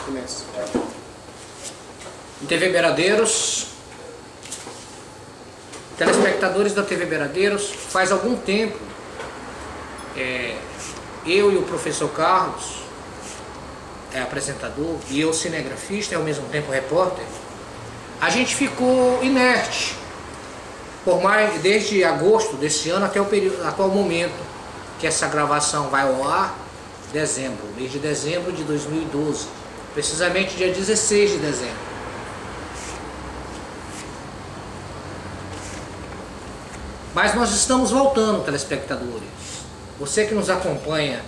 Começa. TV Beradeiros, telespectadores da TV Beradeiros, faz algum tempo eu e o professor Carlos, apresentador, e eu cinegrafista e ao mesmo tempo repórter, a gente ficou inerte desde agosto desse ano até o atual momento que essa gravação vai ao ar, mês de dezembro de 2012, precisamente dia 16 de dezembro. Mas nós estamos voltando, telespectadores. Você que nos acompanha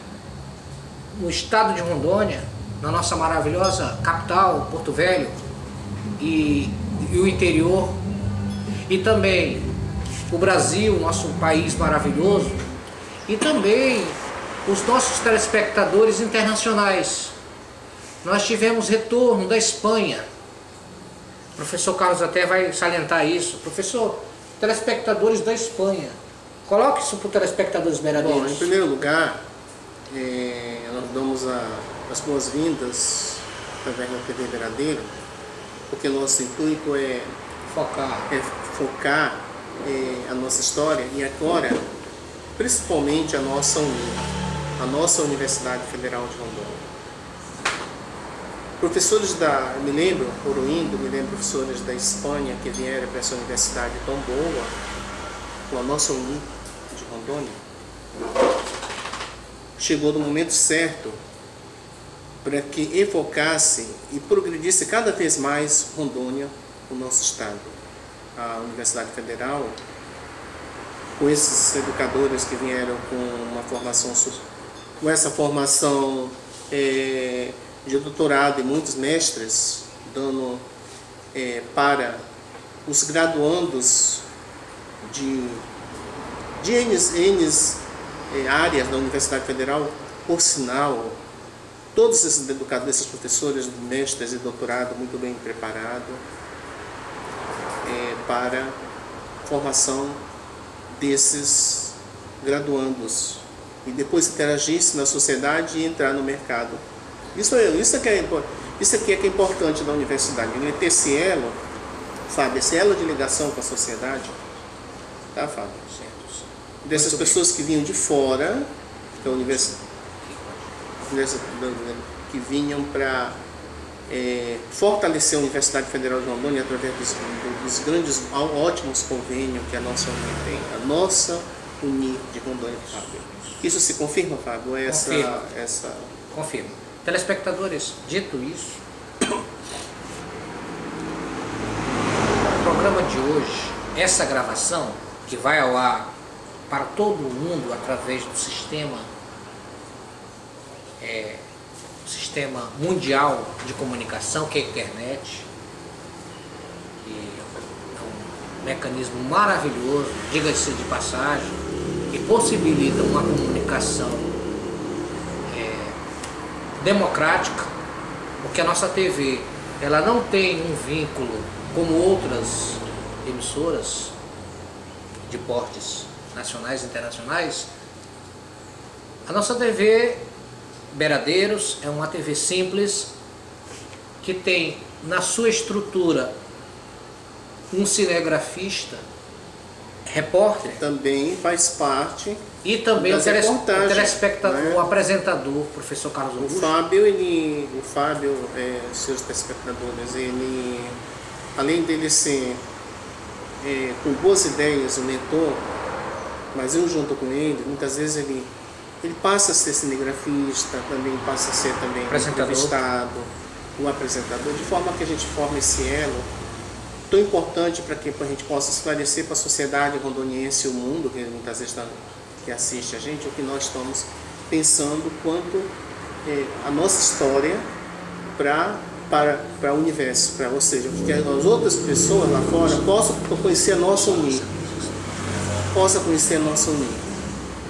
no estado de Rondônia, na nossa maravilhosa capital, Porto Velho, e o interior, e também o Brasil, nosso país maravilhoso, e também os nossos telespectadores internacionais. Nós tivemos retorno da Espanha. O professor Carlos até vai salientar isso. Professor, telespectadores da Espanha. Coloque isso para os telespectadores beradeiros. Bom, em primeiro lugar, nós damos as boas-vindas através da TV Beradeiro, porque nosso intuito é focar a nossa história e agora, principalmente a nossa Universidade Federal de Rondônia. Professores me lembro, Oroindo, me lembro professores da Espanha que vieram para essa universidade tão boa, com a nossa Uni de Rondônia. Chegou no momento certo para que evocasse e progredisse cada vez mais Rondônia, o nosso estado. A Universidade Federal, com esses educadores que vieram com essa formação de doutorado e muitos mestres, dando para os graduandos de N áreas da Universidade Federal, por sinal, todos esses educadores, esses professores, mestres e doutorado muito bem preparados para a formação desses graduandos e depois interagir-se na sociedade e entrar no mercado. Isso aqui é importante da universidade, ele ter esse elo, Fábio, esse elo de ligação com a sociedade, tá, Fábio? Dessas pessoas que vinham de fora da universidade, que vinham para fortalecer a Universidade Federal de Rondônia através dos grandes, ótimos convênios que a nossa Uni tem, a nossa Uni de Rondônia, Fábio. Isso se confirma, Fábio? Confirma. Telespectadores, dito isso, o programa de hoje, essa gravação que vai ao ar para todo mundo através do sistema mundial de comunicação, que é a internet, que é um mecanismo maravilhoso, diga-se de passagem, que possibilita uma comunicação democrática, porque a nossa TV ela não tem um vínculo como outras emissoras de portes nacionais e internacionais. A nossa TV Beradeiros é uma TV simples que tem na sua estrutura um cinegrafista, repórter, também faz parte, e também o telespectador, né? O apresentador, professor Carlos Augusto. O Fábio, seus telespectadores, ele, além dele ser com boas ideias, um mentor, mas eu junto com ele, muitas vezes ele passa a ser cinegrafista, também passa a ser também entrevistado, um apresentador, de forma que a gente forma esse elo tão importante para que a gente possa esclarecer para a sociedade rondoniense e o mundo, que muitas vezes que assiste a gente, o que nós estamos pensando quanto a nossa história para o universo, ou seja, que as outras pessoas lá fora possam conhecer a nossa Uni,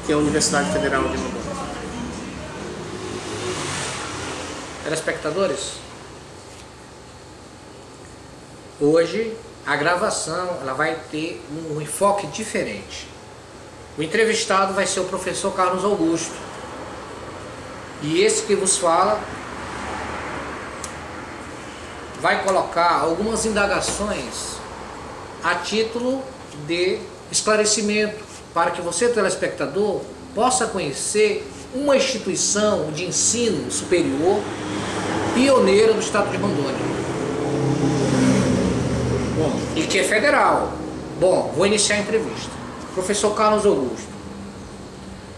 que é a Universidade Federal de Rondônia. Telespectadores, hoje a gravação ela vai ter um enfoque diferente. O entrevistado vai ser o professor Carlos Augusto. E esse que vos fala vai colocar algumas indagações a título de esclarecimento, para que você, telespectador, possa conhecer uma instituição de ensino superior pioneira do estado de Rondônia. Bom, e que é federal. Bom, vou iniciar a entrevista. Professor Carlos Augusto,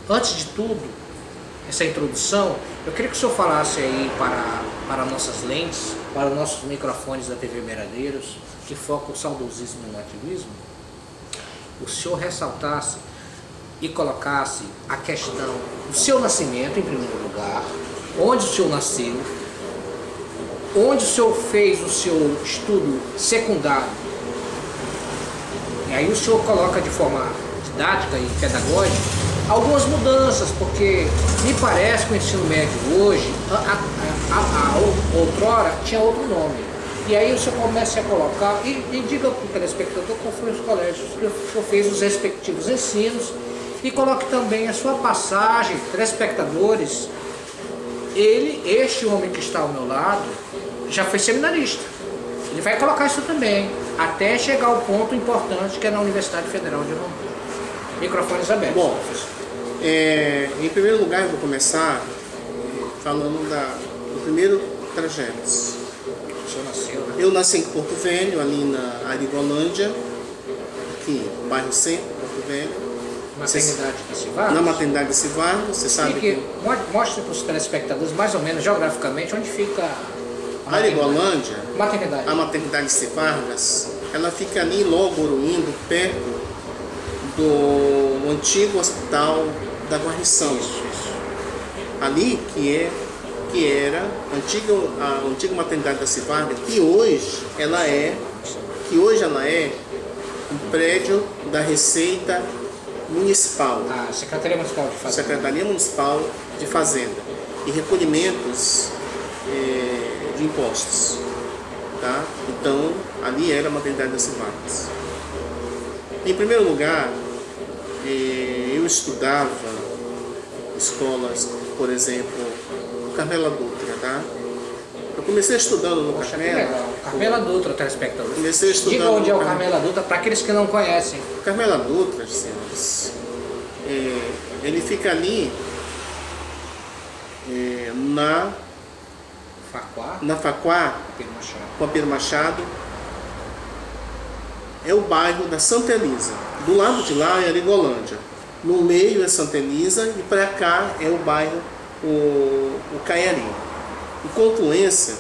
antes de tudo, essa introdução, eu queria que o senhor falasse aí para nossas lentes, para os nossos microfones da TV Beiradeiros, que foca o saudosismo e o ativismo, o senhor ressaltasse e colocasse a questão do seu nascimento em primeiro lugar, onde o senhor nasceu, onde o senhor fez o seu estudo secundário. E aí o senhor coloca de forma didática e pedagógica algumas mudanças, porque me parece que o ensino médio hoje, outrora, tinha outro nome. E aí o senhor começa a colocar, e diga para o telespectador qual foi os colégios que o senhor fez os respectivos ensinos, e coloque também a sua passagem, telespectadores. Este homem que está ao meu lado, já foi seminarista. Ele vai colocar isso também, até chegar ao ponto importante que é na Universidade Federal de Rondônia. Microfones abertos. Bom, em primeiro lugar eu vou começar falando do primeiro trajeto. O senhor nasceu, né? Eu nasci em Porto Velho, ali na Arigolândia, aqui no bairro Centro, Porto Velho. Maternidade de Civarros? Na maternidade de Civarros, você sabe que... Mostre para os telespectadores, mais ou menos, geograficamente, onde fica a Arigolândia, maternidade. A maternidade de Civarras, ela fica ali logo indo perto do antigo hospital da Guarnição. Isso. Ali que era a antiga maternidade da Civargas, que hoje ela é um prédio da Receita Municipal. A Secretaria Municipal de Fazenda. Secretaria Municipal de Fazenda e recolhimentos de impostos, tá? Então ali era a maternidade da Civargas. Em primeiro lugar, eu estudava escolas, por exemplo, no Carmela Dutra, tá? Eu comecei estudando no Carmela. Carmela Dutra, telespectador. Comecei estudando. Diga onde é o Carmela Dutra para aqueles que não conhecem. O Carmela Dutra, senhores, ele fica ali na Faquá, com a Pedro Machado. É o bairro da Santa Elisa. Do lado de lá é Arigolândia. No meio é Santa Elisa e para cá é o bairro o Caiari. E Confluência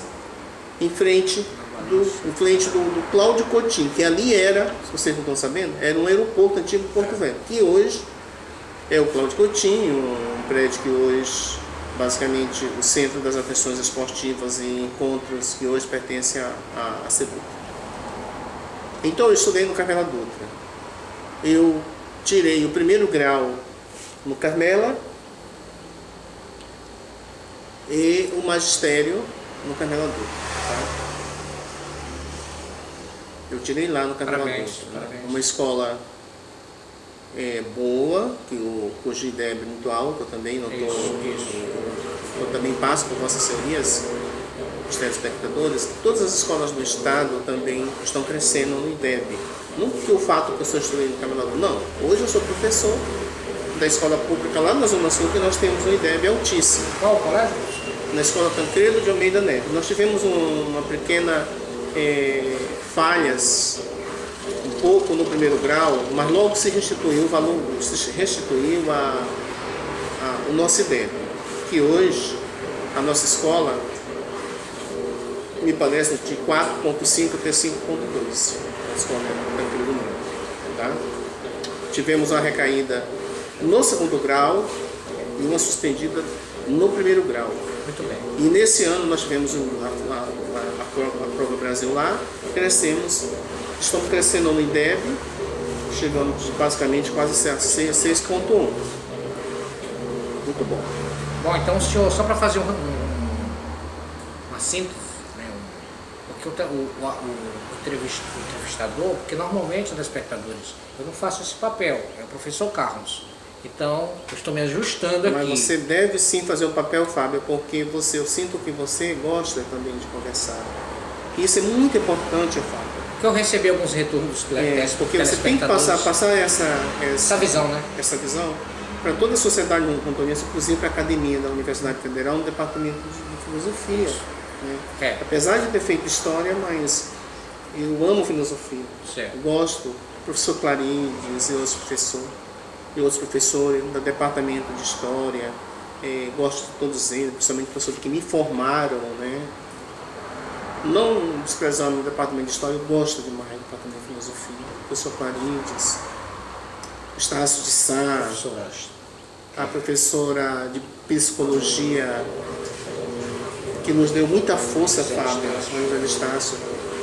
em frente do Cláudio Coutinho, que ali era, se vocês não estão sabendo, era um aeroporto antigo de Porto Velho, que hoje é o Cláudio Coutinho, um prédio que hoje, basicamente, o centro das atrações esportivas e encontros, que hoje pertence à Seduc. Então eu estudei no Carmela Dutra. Eu tirei o primeiro grau no Carmela e o magistério no Carmela Dutra. Tá? Eu tirei lá no Carmela Dutra. Uma escola boa, cujo IDEB é muito alto, eu também não eu também passo por vossas senhorias, os telespectadores. Todas as escolas do estado também estão crescendo no IDEB. Não porque o fato que eu sou estudante no Carmela Dutra, não. Hoje eu sou professor da escola pública lá na Zona Sul, que nós temos um IDEB altíssimo. Qual o colégio? Na Escola Tancredo de Almeida Neto. Nós tivemos uma pequena falhas um pouco no primeiro grau, mas logo se restituiu o valor, o nosso IDEB, que hoje a nossa escola me parece de 4.5 até 5.2, a escola Tancredo Neto, tá? Tivemos uma recaída no segundo grau e uma suspendida no primeiro grau. Muito bem. E nesse ano nós tivemos a Prova Brasil lá, estamos crescendo no IDEB, chegando basicamente quase a 6.1. Muito bom. Bom, então o senhor, só para fazer uma síntese, né, porque o entrevistador, porque normalmente, os espectadores, eu não faço esse papel, é o professor Carlos. Então, eu estou me ajustando aqui. Mas você deve sim fazer o papel, Fábio, porque eu sinto que você gosta também de conversar. Isso é muito importante, Fábio. Porque eu recebi alguns retornos dos porque você tem que passar essa visão, né? Essa visão para toda a sociedade rondoniense, inclusive para a academia da Universidade Federal, no departamento de filosofia. Né? Apesar de ter feito história, mas eu amo filosofia. Certo. Gosto do professor Clarides e outros professores do departamento de história. Gosto de todos eles, principalmente professores que me formaram, né? Não desprezando o departamento de história, eu gosto demais do departamento de filosofia. O professor Clarides, Estácio de Sá, a professora de psicologia, que nos deu muita força, Fábio, a Estácio,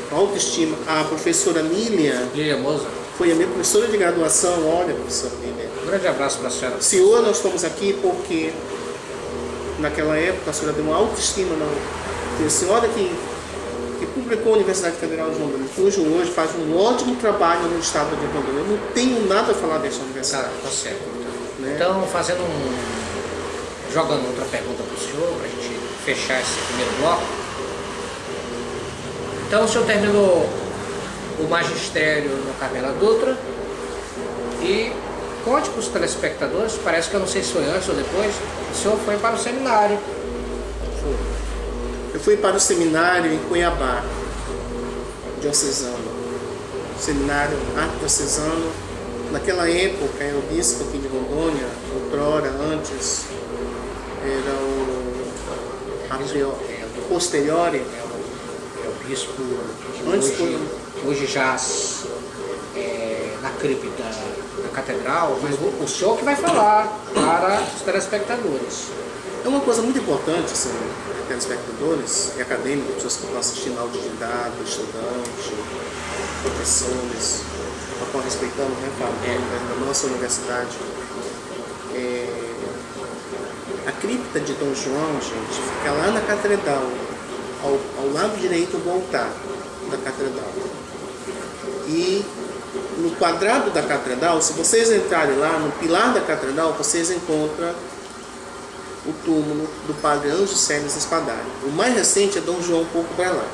autoestima. A professora Lília Moza foi a minha professora de graduação. Olha, professora Lília. Um grande abraço para a senhora. Se hoje nós estamos aqui porque naquela época a senhora deu uma autoestima, a senhora que publicou a Universidade Federal de Rondônia, cujo hoje faz um ótimo trabalho no estado de Rondônia. Eu não tenho nada a falar dessa universidade. Tá certo. Né? Então, jogando outra pergunta para o senhor, para a gente fechar esse primeiro bloco. Então, o senhor terminou o magistério no Carmela Dutra e conte para os telespectadores, parece que eu não sei se foi antes ou depois, o senhor foi para o seminário. Eu fui para o seminário em Cuiabá, diocesano. Seminário arquidiocesano. Naquela época, o bispo aqui de Rondônia, outrora, antes, era o Posteriori. É o bispo que antes hoje jaz na cripta da catedral, mas o senhor que vai falar para os telespectadores. É uma coisa muito importante, assim, telespectadores e acadêmicos, pessoas que estão assistindo, autodidata, estudantes, professores, a qual respeitamos, né, Fábio, da nossa universidade. A cripta de Dom João, gente, fica lá na catedral, ao lado direito do altar da catedral. E no quadrado da catedral, se vocês entrarem lá, no pilar da catedral, vocês encontram o túmulo do padre Anjo Célios Espadaro. O mais recente é Dom João, um pouco para lá.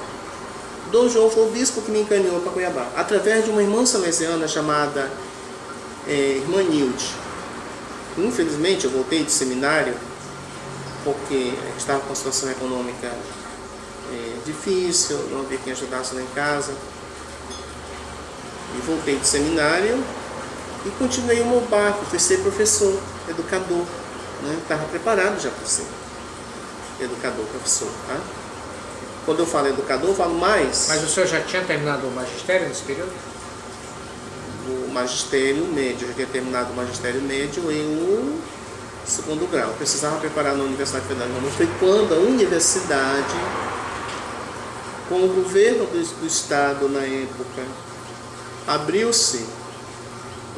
Dom João foi o bispo que me encaminhou para Cuiabá, através de uma irmã salesiana chamada Irmã Nilde. Infelizmente, eu voltei do seminário porque estava com uma situação econômica difícil, não havia quem ajudasse lá em casa. E voltei do seminário e continuei o meu barco, fui ser professor, educador. Estava preparado já para ser educador, professor. Tá? Quando eu falo educador, eu falo mais. Mas o senhor já tinha terminado o magistério nesse período? O magistério médio, eu já tinha terminado o magistério médio em um segundo grau. Eu precisava preparar na Universidade Federal de Rondônia. Foi quando a universidade, com o governo do estado na época, abriu-se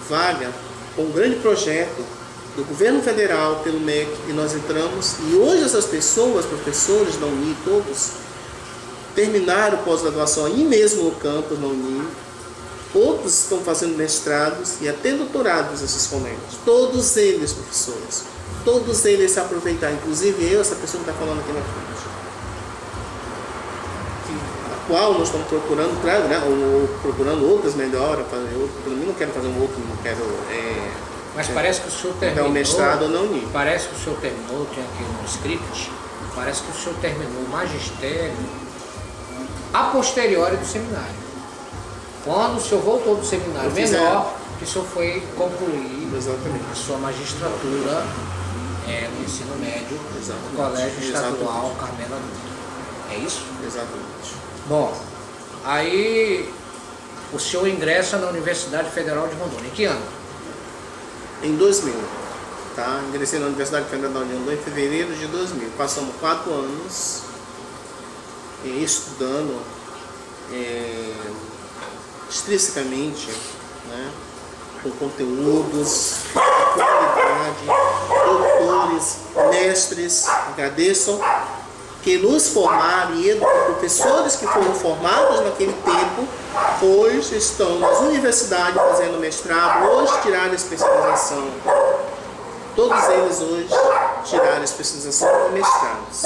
vaga com um grande projeto do governo federal pelo MEC, e nós entramos, e hoje essas pessoas, professores da UNI, todos, terminaram pós-graduação aí mesmo no campus da UNI, outros estão fazendo mestrados e até doutorados nesses colégios, todos eles professores, todos eles se aproveitaram, inclusive eu, essa pessoa que está falando aqui na frente, a qual nós estamos procurando, ou procurando outras melhoras, eu pelo menos não quero fazer um outro, não quero... Mas parece que o senhor terminou. Então, mestrado não li. Parece que o senhor terminou, tinha aqui no script, parece que o senhor terminou o magistério a posteriori do seminário. Quando o senhor voltou do seminário menor, que o senhor foi concluir a sua magistratura no ensino médio no Colégio Estadual Carmela Dutra. É isso? Exatamente. Bom, aí o senhor ingressa na Universidade Federal de Rondônia. Em que ano? Em 2000, tá? Ingressei na Universidade Federal de Rondônia em fevereiro de 2000. Passamos 4 anos estudando extrinsecamente, né? Com conteúdos, qualidade, doutores, mestres, agradeçam, que nos formaram e professores que foram formados naquele tempo, hoje estão nas universidades fazendo mestrado, hoje tiraram a especialização. Todos eles hoje tiraram a especialização e mestrados.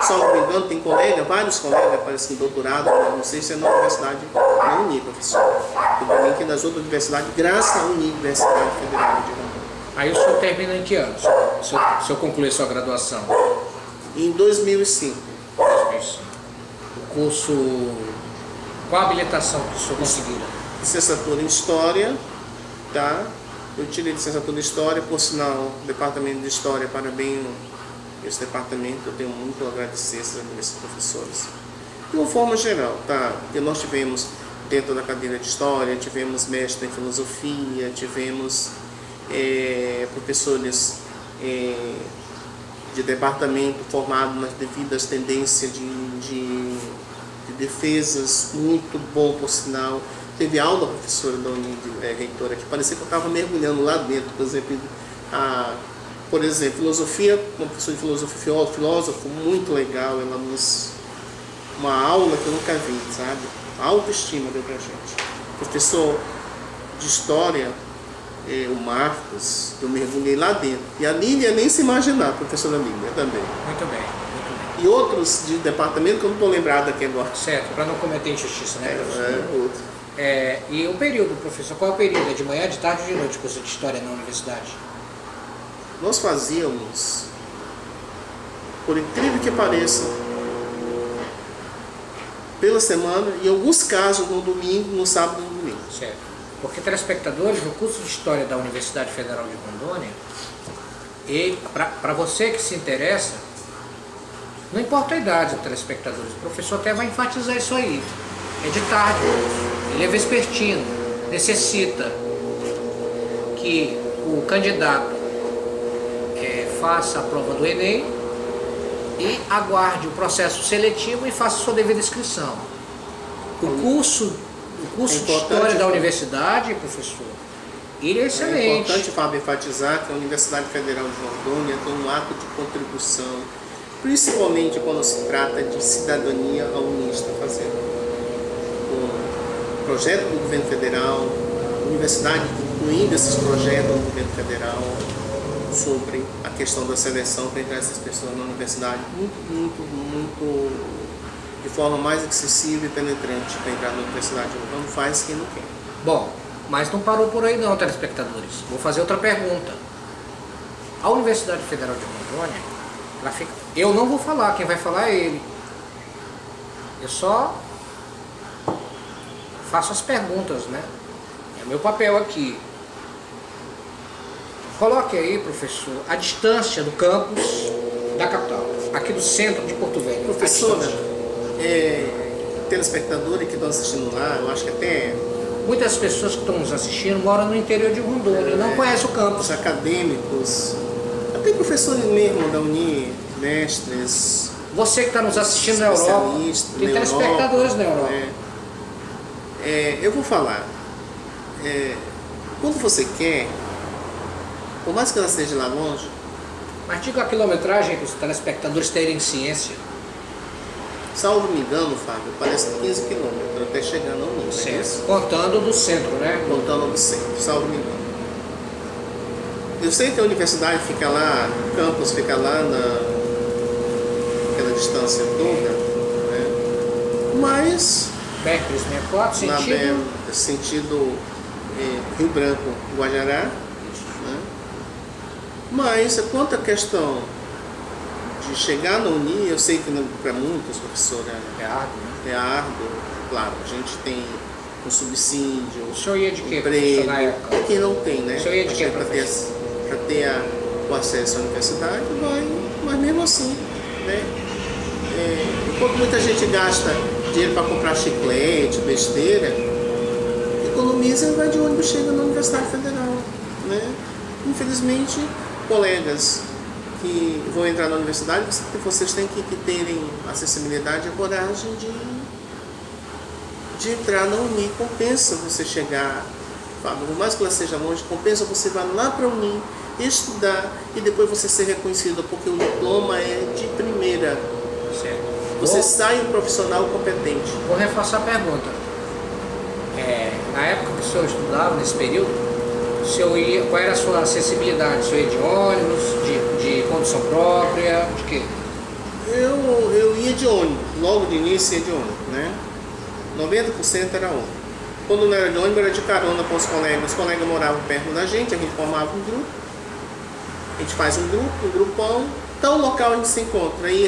salvo me engano, tem vários colegas, parece que doutorado, não sei se é na universidade, na Uni, professor. Eu também que nas outras universidades, graças à Universidade Federal de Rondônia. Aí o senhor termina em que ano? Se eu concluir sua graduação? Em 2005. 2005. O curso... Qual a habilitação que o senhor conseguiu? Licenciatura em História, tá? Eu tirei licenciatura em História, por sinal, o Departamento de História, parabéns esse departamento, eu tenho muito a agradecer esses professores. De uma forma geral, tá? Porque nós tivemos, dentro da cadeira de História, tivemos mestre em Filosofia, tivemos professores de departamento formados nas devidas tendências de defesas, muito bom por sinal. Teve aula professora da reitora que parecia que eu estava mergulhando lá dentro, por exemplo, filosofia, uma professora de filosofia, filósofo muito legal, ela uma aula que eu nunca vi, sabe? A autoestima deu pra gente. Professor de história, o Marcos, eu mergulhei lá dentro. E a Lília nem se imaginar, a professora Lília também. Muito bem, muito bem. E outros de departamento que eu não estou lembrado aqui agora. Certo, para não cometer injustiça, né, professor? Outro. E o período, professor, qual é o período? É de manhã, de tarde ou de noite, curso de História na universidade? Nós fazíamos, por incrível que pareça, pela semana, e em alguns casos no domingo, no sábado e no domingo. Certo. Porque, telespectadores, no curso de História da Universidade Federal de Rondônia, e para você que se interessa, não importa a idade, telespectadores, o professor até vai enfatizar isso aí. É de tarde, ele é vespertino, necessita que o candidato faça a prova do Enem e aguarde o processo seletivo e faça sua devida inscrição. O curso de História da Universidade, professor, ele é excelente. É importante, Fábio, enfatizar que a Universidade Federal de Rondônia tem um ato de contribuição, principalmente quando se trata de cidadania, a Uni está fazendo. O projeto do governo federal, a universidade incluindo esses projetos do governo federal sobre a questão da seleção para entrar essas pessoas na universidade, muito de forma mais acessível e penetrante para entrar na universidade. Não faz quem não quer. Bom, mas não parou por aí não, telespectadores. Vou fazer outra pergunta. A Universidade Federal de Rondônia, ela fica... Eu não vou falar, quem vai falar é ele. Eu só faço as perguntas, né? É o meu papel aqui. Coloque aí, professor, a distância do campus da capital, aqui do centro de Porto Velho. Professora, telespectadores que estão assistindo lá, eu acho que até... Muitas pessoas que estão nos assistindo moram no interior de Rondônia, não conhecem o campus. Os acadêmicos, até professores mesmo da Uni, mestres... Você que está nos assistindo na Europa, tem telespectadores na Europa. Eu vou falar, quando você quer, por mais que ela esteja lá longe... Mas diga a quilometragem para os telespectadores terem ciência. Salvo me engano, Fábio, parece 15 quilômetros até chegar na Uni. Certo. Contando do centro, né? Contando do centro, salvo me engano. Eu sei que a universidade fica lá, o campus fica lá naquela distância toda, né? Mas... BR-364, sentido Rio Branco, Guajará. Mas quanto à questão de chegar na Uni, eu sei que para muitos, professora, é árduo, né? É árduo, claro, a gente tem um subsídio, o senhor ia de quê, emprego, quem não tem, né? O senhor ia de quê, para ter o acesso à universidade, mas mesmo assim, né? Enquanto muita gente gasta dinheiro para comprar chiclete, besteira, economiza e vai de ônibus, chega na Universidade Federal, né? Infelizmente, colegas que vão entrar na universidade, vocês têm que terem acessibilidade e a coragem de entrar na Uni. Compensa você chegar, por mais que ela seja longe, compensa você vai lá para a Uni, estudar e depois você ser reconhecido, porque o diploma é de primeira. Certo. Você sai um profissional competente. Vou reforçar a pergunta. Na época que o senhor estudava, nesse período, qual era a sua acessibilidade? O senhor ia de ônibus, de condução própria, de quê? Eu de ônibus, logo de início ia de ônibus, né? 90% era ônibus. Quando não era de ônibus, era de carona com os colegas. Os colegas moravam perto da gente, a gente formava um grupo. A gente faz um grupo, um grupão, tal local a gente se encontra. Aí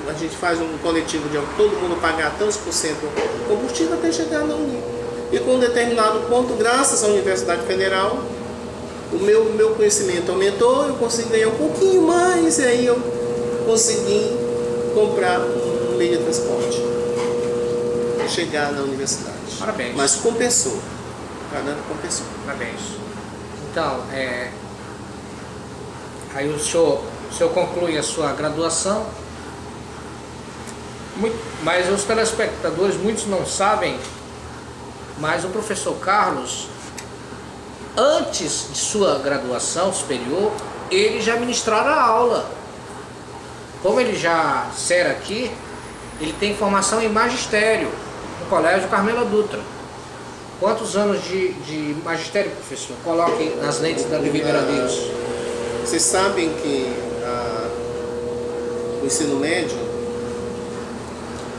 a gente faz um coletivo de todo mundo pagar tantos por cento de combustível até chegar na Uni. E com um determinado ponto, graças à Universidade Federal, o meu conhecimento aumentou, eu consegui ganhar um pouquinho mais, e aí eu consegui comprar um meio de transporte para chegar na universidade. Parabéns. Mas compensou. Compensou. Parabéns. Então, aí o senhor conclui a sua graduação, mas os telespectadores, muitos não sabem, mas o professor Carlos, antes de sua graduação superior, ele já ministrara aula. Como ele já dissera aqui, ele tem formação em magistério no Colégio Carmela Dutra. Quantos anos de magistério, professor? Coloque nas lentes da Divina Deus. Vocês sabem que o ensino médio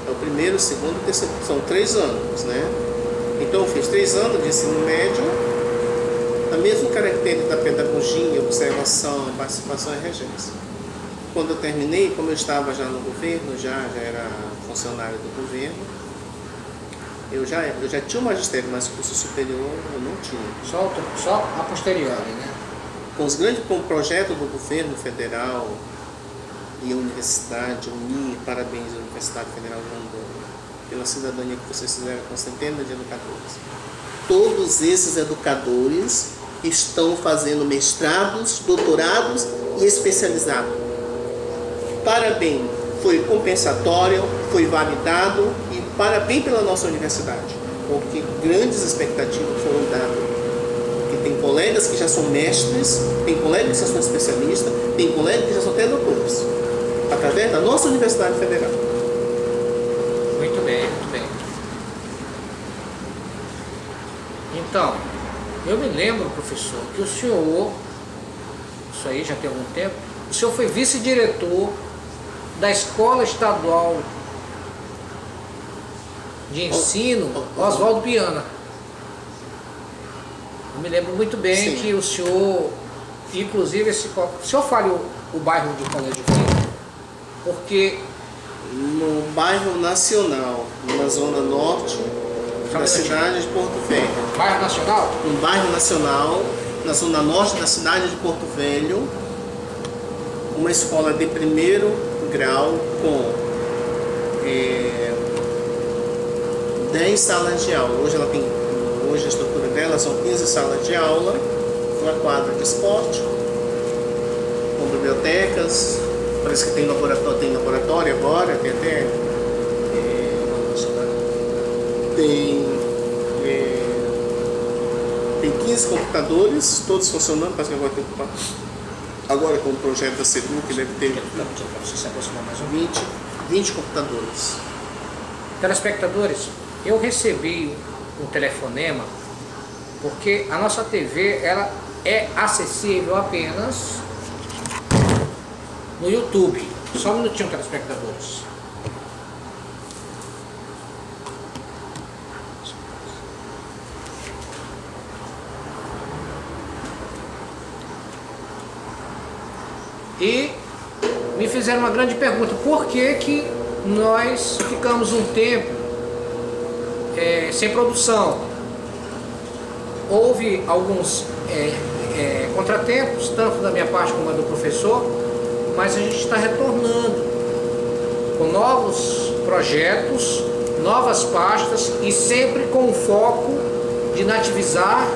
é o primeiro, segundo e terceiro, são 3 anos, né? Então eu fiz 3 anos de ensino médio, a mesma característica da pedagogia, observação, participação e regência. Quando eu terminei, como eu estava já no governo, já era funcionário do governo, eu já tinha um magistério, mas curso superior eu não tinha. Só a posteriori, né? Com o projeto do governo federal e a universidade, unir, parabéns à Universidade Federal de Rondônia, pela cidadania que vocês fizeram com centenas de educadores. Todos esses educadores estão fazendo mestrados, doutorados e especializados. Parabéns, foi compensatório, foi validado e parabéns pela nossa universidade, porque grandes expectativas foram dadas. Tem colegas que já são mestres, tem colegas que já são especialistas, tem colegas que já são até doutores, através da nossa Universidade Federal. Muito bem, muito bem. Então, eu me lembro, professor, que o senhor, isso aí já tem algum tempo, o senhor foi vice-diretor da Escola Estadual de Ensino Oswaldo Piana. Eu me lembro muito bem. Sim. Que o senhor, inclusive, o senhor fale o bairro do Colégio Filho, porque... No bairro Nacional, na zona norte da cidade de Porto Velho. Bairro Nacional? No bairro Nacional, na zona norte da cidade de Porto Velho, uma escola de primeiro grau com 10 salas de aula. Hoje a estrutura dela são 15 salas de aula, uma quadra de esporte, com bibliotecas, parece que tem laboratório agora, tem até... Tem 15 computadores, todos funcionando, parece que agora com o projeto da SEDUC deve ter 20 computadores. Telespectadores, eu recebi um telefonema, porque a nossa TV ela é acessível apenas no YouTube. Só um minutinho, telespectadores. E me fizeram uma grande pergunta: por que nós ficamos um tempo sem produção? Houve alguns contratempos, tanto da minha parte como da do professor, mas a gente está retornando com novos projetos, novas pastas e sempre com o foco de nativizar,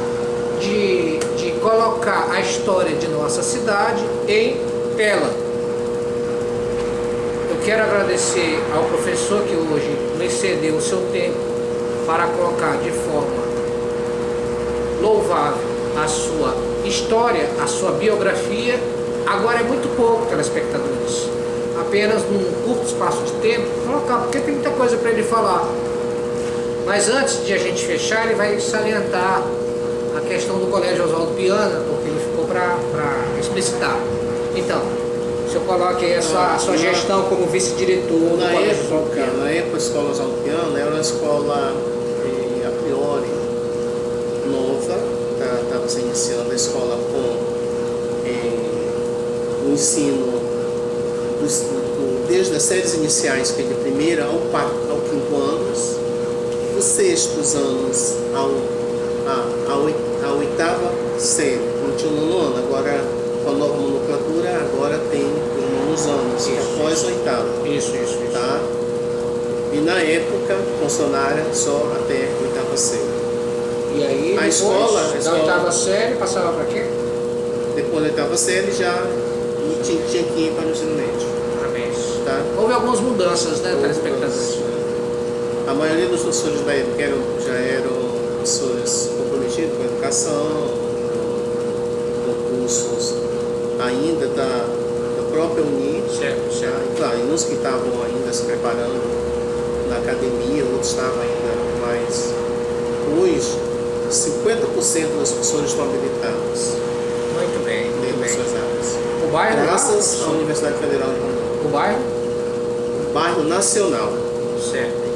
de colocar a história de nossa cidade em tela. Eu quero agradecer ao professor que hoje me cedeu o seu tempo para colocar de forma louvável a sua história, a sua biografia. Agora é muito pouco, telespectadores, apenas num curto espaço de tempo, colocar, porque tem muita coisa para ele falar. Mas antes de a gente fechar, ele vai salientar a questão do Colégio Oswaldo Piana, porque ele ficou para explicitar. Então, O senhor coloca aí a sua gestão como vice-diretor do Colégio Oswaldo Piano. Na época, a escola Oswaldo Piano era uma escola, a priori, nova. Estava se iniciando a escola com o ensino desde as séries iniciais, que é de primeira ao quinto anos, dos sextos anos à oitava série. Não tinha o nono ano, agora com a nova nomenclatura, agora tem os anos, após o oitavo. Isso. Tá? E na época, funcionária só até a oitava série. E aí, da oitava série, passava para quê? Depois da oitava série já tinha que ir para o ensino médio. Parabéns. Tá? Houve algumas mudanças, né, telespectadores? A maioria dos professores da época já eram professores comprometidos com a educação, com cursos ainda da própria Uni. Certo. E claro, e uns que estavam ainda se preparando na academia, outros estavam ainda mais. Hoje, 50% dos professores estão habilitados. Muito bem. Dentro das suas áreas. O bairro graças à Universidade Federal de Rondônia. O bairro? O bairro Nacional. Certo.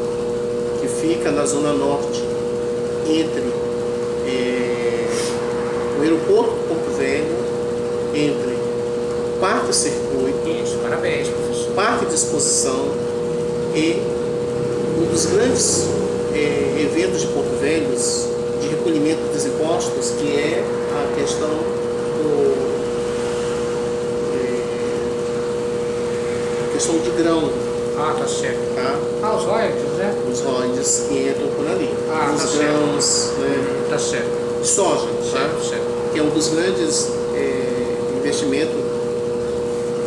Que fica na zona norte, entre o aeroporto de Porto Velho, entre o Parque Circuito. Isso, parabéns, professor. Parque de Exposição e um dos grandes eventos de Porto Velho de recolhimento dos impostos, que é a questão questão de grão. Tá certo. Tá? Os royalties, né? Os royalties que entram por ali. Os tá grãos, certo. Né? Tá certo. De soja, Certo. Que é um dos grandes investimentos.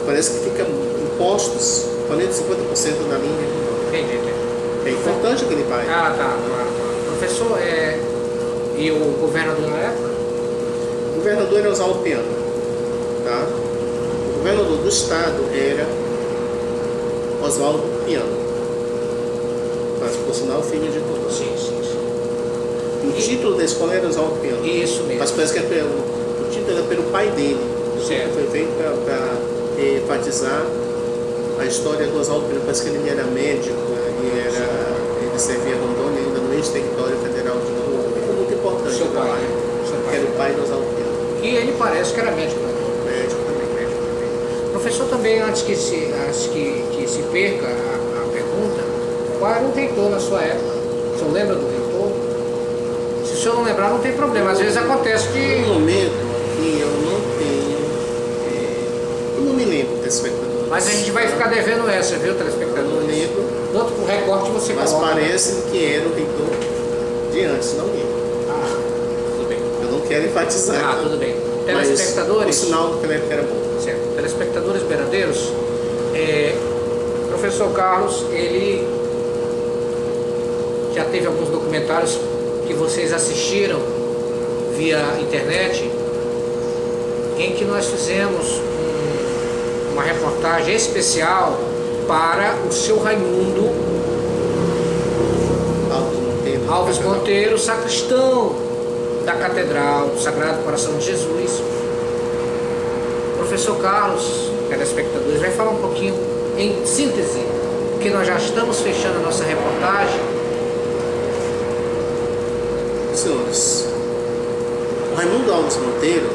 Parece que fica impostos 40, 50% da linha. Entendi. É importante aquele país. Tá, claro. Professor, e o governador na época? O governador era Oswaldo Piano. Tá? O governador do estado era Oswaldo Piano. Mas, por sinal, filho de todos. Sim. O título da escola era Oswaldo Piano. Isso mesmo. Mas parece que o título era pelo pai dele. Certo. Foi feito para enfatizar a história do Oswaldo Piano. Parece que ele era médico, ele servia Rondônia ainda no ex-território federal de Rondônia. Foi muito importante. Seu pai. Que era o pai do Oswaldo Piano. E ele parece que era médico, né? Médico também. Professor, também, antes que se perca a pergunta, qual era o reitor na sua época? O senhor lembra do reitor? Se o senhor não lembrar, não tem problema. Às vezes acontece que... No momento aqui eu não tenho... eu não me lembro, telespectador. Mas a gente vai ficar devendo essa, viu, telespectador? Eu não lembro. Tanto por recorte você mas coloca. Mas parece que era o reitor de antes, não eu. Tudo bem. Eu não quero enfatizar. Tudo bem. Telespectadores... Mas o sinal do que era bom. Certo. Telespectadores beradeiros, professor Carlos, ele já teve alguns documentários que vocês assistiram via internet, em que nós fizemos uma reportagem especial para o seu Raimundo Alves Monteiro, sacristão da Catedral do Sagrado Coração de Jesus. Professor Carlos, telespectadores, vai falar um pouquinho em síntese, porque nós já estamos fechando a nossa reportagem. Senhores, o Raimundo Alves Monteiro,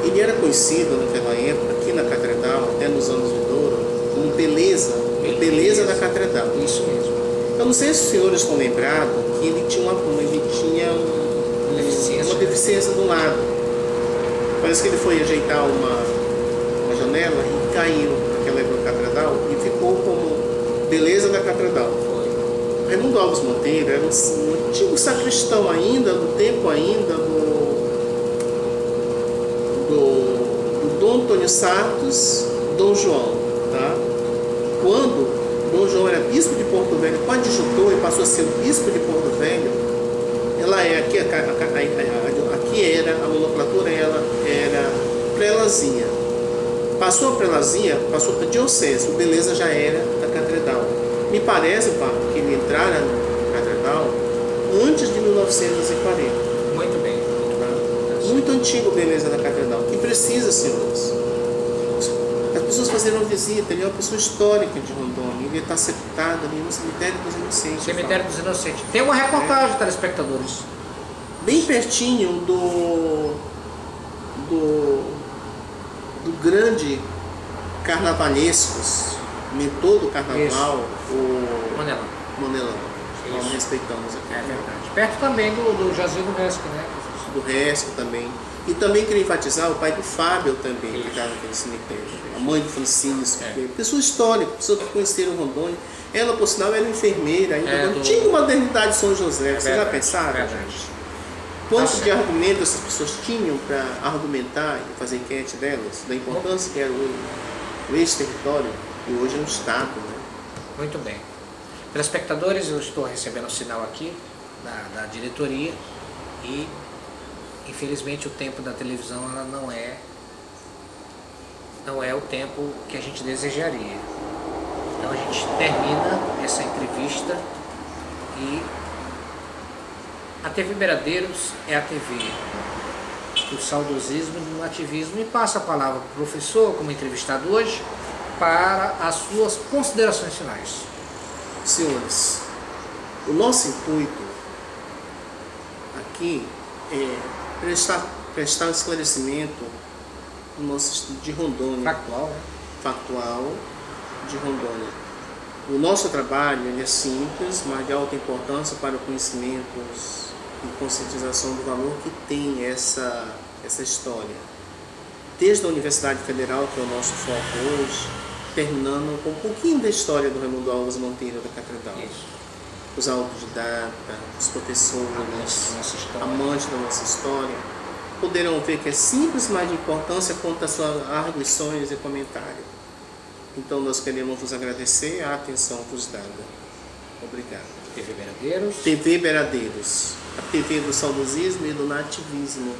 ele era conhecido naquela época, aqui na Catedral, até nos anos de Douro, como beleza da Catedral. Isso mesmo. Eu não sei se os senhores estão lembrados que ele tinha uma deficiência do lado. Parece que ele foi ajeitar uma janela e caiu naquela época da Catedral e ficou como beleza da Catedral. Raimundo Alves Monteiro era um antigo sacristão ainda, do tempo ainda do Dom Antônio Santos, Dom João. Tá? Quando Dom João era bispo de Porto Velho, coadjutor e passou a ser o bispo de Porto Velho, aqui era a nomenclatura, ela era prelazinha. Passou a prelazinha, passou para diocese, o beleza já era da Catedral. Me parece, Pablo, que ele entrara na Catedral antes de 1940. Muito bem. Tá? Muito antigo beleza da Catedral. Que precisa, senhores. pessoas fazer uma visita, ele é uma pessoa histórica de Rondônia, ele está sepultado ali no Cemitério dos Inocentes. Cemitério dos Inocentes. Tem uma reportagem, telespectadores. Bem pertinho do grande carnavalescos, mentor do carnaval, o Manelão. Manelão. Nós Isso. respeitamos aqui. É verdade. Perto também do Jazinho do Resque, né? Do resto também. E também queria enfatizar o pai do Fábio também, que está naquele cemitério. A mãe do Francisco. Pessoa histórica, pessoa que conheceram Rondônia. Ela, por sinal, era enfermeira, ainda tinha uma maternidade de São José. Vocês já pensaram? Verdade. Quanto de argumento essas pessoas tinham para argumentar e fazer enquete delas, da importância que era o ex-território e hoje é um Estado. Né? Muito bem. Telespectadores, eu estou recebendo o sinal aqui da diretoria e infelizmente o tempo da televisão ela não é o tempo que a gente desejaria. Então a gente termina essa entrevista e a TV Beiradeiros é a TV do saudosismo e do nativismo e passa a palavra para o professor, como entrevistado hoje, para as suas considerações finais. Senhores, o nosso intuito aqui é prestar esclarecimento no nosso estudo de Rondônia. Factual, né? Factual de Rondônia. O nosso trabalho ele é simples, mas de alta importância para o conhecimento e conscientização do valor que tem essa história. Desde a Universidade Federal, que é o nosso foco hoje, terminando com um pouquinho da história do Raimundo Alves Monteiro da Catedral. Isso. Os autodidatas, os professores, amantes da nossa história, poderão ver que é simples, mas de importância quanto às suas arguições e comentários. Então nós queremos vos agradecer a atenção vos dada. Obrigado. TV Beiradeiros. TV Beiradeiros, a TV do saudosismo e do nativismo.